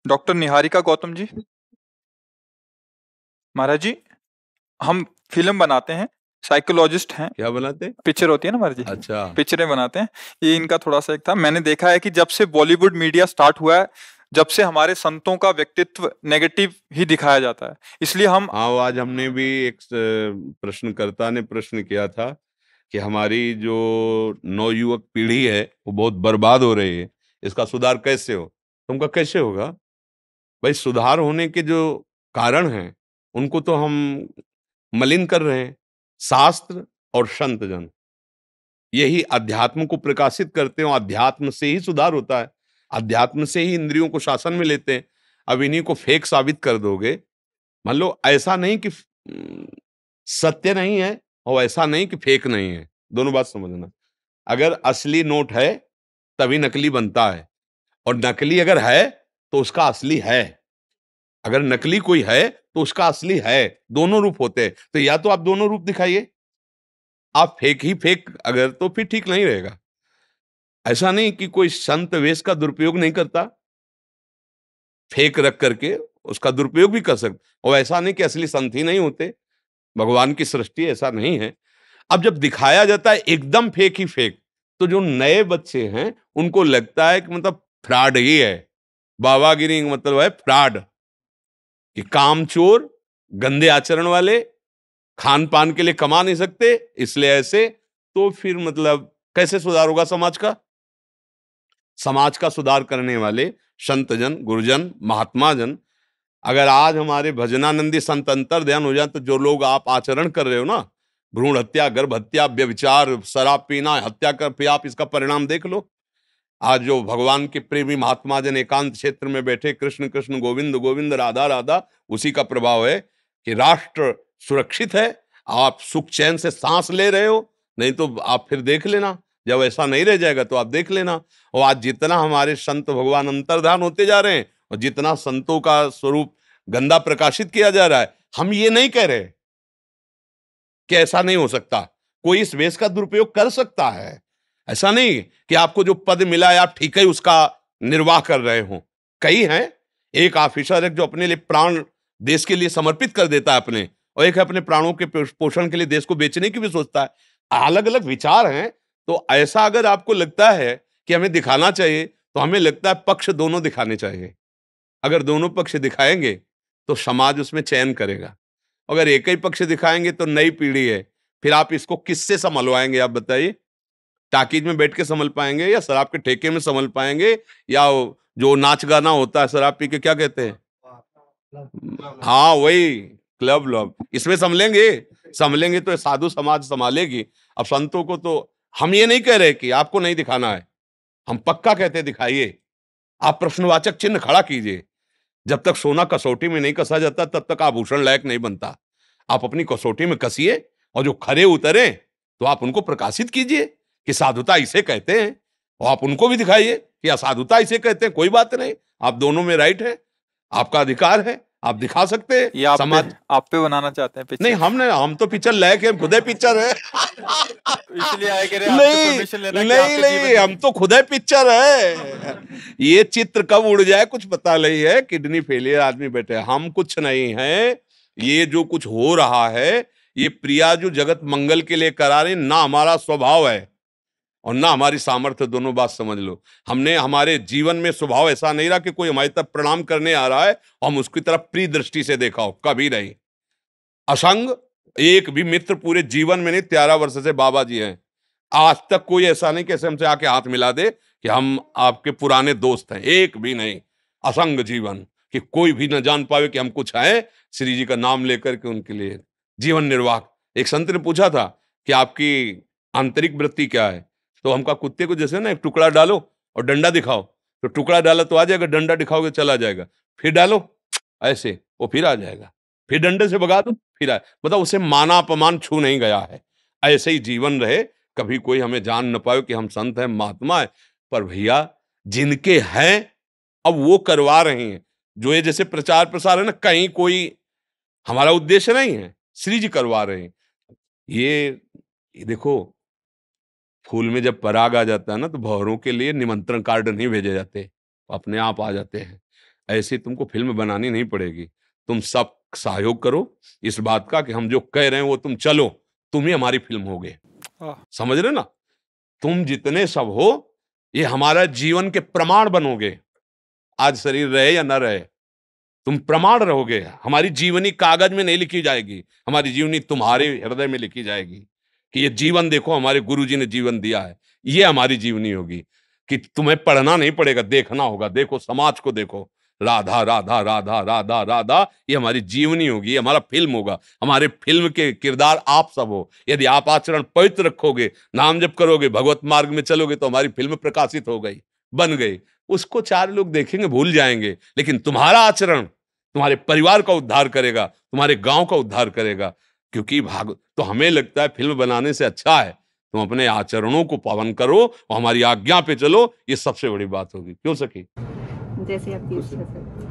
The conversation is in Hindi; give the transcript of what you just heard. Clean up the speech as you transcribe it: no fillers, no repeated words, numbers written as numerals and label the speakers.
Speaker 1: डॉक्टर निहारिका गौतम जी, महाराज जी, हम फिल्म बनाते हैं, साइकोलॉजिस्ट हैं।
Speaker 2: क्या बनाते?
Speaker 1: पिक्चर होती है ना महाराज जी,
Speaker 2: अच्छा।
Speaker 1: पिक्चरें बनाते हैं। ये इनका थोड़ा सा एक था। मैंने देखा है कि जब से बॉलीवुड मीडिया स्टार्ट हुआ है, जब से हमारे संतों का व्यक्तित्व नेगेटिव ही दिखाया जाता है, इसलिए हम
Speaker 2: हाँ, वो आज हमने भी एक प्रश्नकर्ता ने प्रश्न किया था कि हमारी जो नवयुवक पीढ़ी है वो बहुत बर्बाद हो रही है, इसका सुधार कैसे हो? तुमका कैसे होगा भाई? सुधार होने के जो कारण हैं उनको तो हम मलिन कर रहे हैं। शास्त्र और संत जन यही अध्यात्म को प्रकाशित करते हो, अध्यात्म से ही सुधार होता है, अध्यात्म से ही इंद्रियों को शासन में लेते हैं। अब इन्हीं को फेक साबित कर दोगे, मान लो ऐसा नहीं कि सत्य नहीं है और ऐसा नहीं कि फेक नहीं है, दोनों बात समझना। अगर असली नोट है तभी नकली बनता है, और नकली अगर है तो उसका असली है। अगर नकली कोई है तो उसका असली है, दोनों रूप होते हैं। तो या तो आप दोनों रूप दिखाइए, आप फेक ही फेक अगर, तो फिर ठीक नहीं रहेगा। ऐसा नहीं कि कोई संत वेश का दुरुपयोग नहीं करता, फेक रख करके उसका दुरुपयोग भी कर सकते, और ऐसा नहीं कि असली संत ही नहीं होते। भगवान की सृष्टि ऐसा नहीं है। अब जब दिखाया जाता है एकदम फेक ही फेक, तो जो नए बच्चे हैं उनको लगता है कि मतलब फ्रॉड ही है। बाबागिरी का मतलब है फ्रॉड, कि कामचोर, गंदे आचरण वाले, खान पान के लिए कमा नहीं सकते, इसलिए ऐसे। तो फिर मतलब कैसे सुधार होगा समाज का? समाज का सुधार करने वाले संतजन, गुरुजन, महात्मा जन, अगर आज हमारे भजनानंदी संत अंतर ध्यान हो जाए, तो जो लोग आप आचरण कर रहे हो ना, भ्रूण हत्या, गर्भ हत्या, व्यभिचार, शराब पीना, हत्या कर, फिर आप इसका परिणाम देख लो। आज जो भगवान के प्रेमी महात्मा जन एकांत क्षेत्र में बैठे कृष्ण कृष्ण गोविंद गोविंद राधा राधा, उसी का प्रभाव है कि राष्ट्र सुरक्षित है। आप सुख चैन से सांस ले रहे हो, नहीं तो आप फिर देख लेना, जब ऐसा नहीं रह जाएगा तो आप देख लेना। और आज जितना हमारे संत भगवान अंतर्धान होते जा रहे हैं, और जितना संतों का स्वरूप गंदा प्रकाशित किया जा रहा है, हम ये नहीं कह रहे कि ऐसा नहीं हो सकता, कोई इस वेश का दुरुपयोग कर सकता है। ऐसा नहीं कि आपको जो पद मिला है आप ठीक है उसका निर्वाह कर रहे हो। कई हैं, एक ऑफिसर है जो अपने लिए प्राण देश के लिए समर्पित कर देता है अपने, और एक है अपने प्राणों के पोषण के लिए देश को बेचने की भी सोचता है। अलग अलग विचार हैं। तो ऐसा अगर आपको लगता है कि हमें दिखाना चाहिए, तो हमें लगता है पक्ष दोनों दिखाने चाहिए। अगर दोनों पक्ष दिखाएंगे तो समाज उसमें चयन करेगा। अगर एक ही पक्ष दिखाएंगे तो नई पीढ़ी है, फिर आप इसको किससे संभलवाएंगे? आप बताइए। टाकीज में बैठ के संभल पाएंगे, या शराब के ठेके में संभल पाएंगे, या जो नाच गाना होता है शराब पी के, क्या कहते हैं, हाँ वही क्लब व्लब, इसमें संभलेंगे? संभलेंगे तो साधु समाज संभालेगी। अब संतों को तो हम ये नहीं कह रहे कि आपको नहीं दिखाना है, हम पक्का कहते हैं दिखाइए। आप प्रश्नवाचक चिन्ह खड़ा कीजिए। जब तक सोना कसौटी में नहीं कसा जाता तब तक आभूषण लायक नहीं बनता। आप अपनी कसौटी में कसिए, और जो खरे उतरे तो आप उनको प्रकाशित कीजिए कि साधुता इसे कहते हैं, और आप उनको भी दिखाइए कि असाधुता इसे कहते हैं। कोई बात नहीं, आप दोनों में राइट है, आपका अधिकार है, आप दिखा सकते हैं।
Speaker 1: ये
Speaker 2: समाज
Speaker 1: आप पे बनाना चाहते हैं
Speaker 2: नहीं,
Speaker 1: पिक्चर।
Speaker 2: हम तो पिक्चर लायक है, खुद है पिक्चर है।
Speaker 1: इसलिए आए कह रहे हैं आपसे
Speaker 2: नहीं
Speaker 1: परमिशन लेना कि
Speaker 2: नहीं
Speaker 1: आपके
Speaker 2: नहीं,
Speaker 1: जीवन
Speaker 2: हम तो खुद है पिक्चर है। ये चित्र कब उड़ जाए कुछ पता नहीं है। किडनी फेलियर आदमी बैठे हैं, हम कुछ नहीं है। ये जो कुछ हो रहा है, ये प्रिया जो जगत मंगल के लिए करा रहे, ना हमारा स्वभाव है और ना हमारी सामर्थ्य, दोनों बात समझ लो। हमने हमारे जीवन में स्वभाव ऐसा नहीं रहा कि कोई हमारी तरफ प्रणाम करने आ रहा है और हम उसकी तरफ प्रिय दृष्टि से देखा हो, कभी नहीं। असंग एक भी मित्र पूरे जीवन में नहीं, 13 वर्ष से बाबा जी हैं, आज तक कोई ऐसा नहीं कैसे हमसे आके हाथ मिला दे कि हम आपके पुराने दोस्त हैं, एक भी नहीं। असंग जीवन, कि कोई भी न जान पावे कि हम कुछ हैं, श्री जी का नाम लेकर के उनके लिए जीवन निर्वाह। एक संत ने पूछा था कि आपकी आंतरिक वृत्ति क्या है, तो हमका कुत्ते को जैसे ना एक टुकड़ा डालो और डंडा दिखाओ, तो टुकड़ा डाला तो आ जाएगा, डंडा दिखाओगे चला जाएगा, फिर डालो ऐसे वो फिर आ जाएगा, फिर डंडे से भगा दो फिर आए। मतलब उसे माना अपमान छू नहीं गया है। ऐसे ही जीवन रहे, कभी कोई हमें जान न पाए कि हम संत हैं, महात्मा है। पर भैया जिनके हैं अब वो करवा रहे हैं। जो ये जैसे प्रचार प्रसार है ना, कहीं कोई हमारा उद्देश्य नहीं है, श्री जी करवा रहे हैं। ये देखो, फूल में जब पराग आ जाता है ना, तो भंवरों के लिए निमंत्रण कार्ड नहीं भेजे जाते, अपने आप आ जाते हैं। ऐसे तुमको फिल्म बनानी नहीं पड़ेगी। तुम सब सहयोग करो इस बात का कि हम जो कह रहे हैं वो तुम चलो, तुम ही हमारी फिल्म होगे।
Speaker 1: आह,
Speaker 2: समझ रहे ना? तुम जितने सब हो, ये हमारा जीवन के प्रमाण बनोगे। आज शरीर रहे या न रहे, तुम प्रमाण रहोगे। हमारी जीवनी कागज में नहीं लिखी जाएगी, हमारी जीवनी तुम्हारे हृदय में लिखी जाएगी कि ये जीवन देखो, हमारे गुरुजी ने जीवन दिया है। ये हमारी जीवनी होगी कि तुम्हें पढ़ना नहीं पड़ेगा, देखना होगा। देखो समाज को देखो, राधा राधा राधा राधा राधा, ये हमारी जीवनी होगी, ये हमारा फिल्म होगा। हमारे फिल्म के किरदार आप सब हो। यदि आप आचरण पवित्र रखोगे, नाम जप करोगे, भगवत मार्ग में चलोगे, तो हमारी फिल्म प्रकाशित हो गई, बन गई। उसको चार लोग देखेंगे, भूल जाएंगे, लेकिन तुम्हारा आचरण तुम्हारे परिवार का उद्धार करेगा, तुम्हारे गांव का उद्धार करेगा। क्योंकि भाग तो हमें लगता है फिल्म बनाने से अच्छा है तुम अपने आचरणों को पावन करो और हमारी आज्ञा पे चलो, ये सबसे बड़ी बात होगी। क्यों सखी?
Speaker 3: जैसे आपकी इच्छा सर।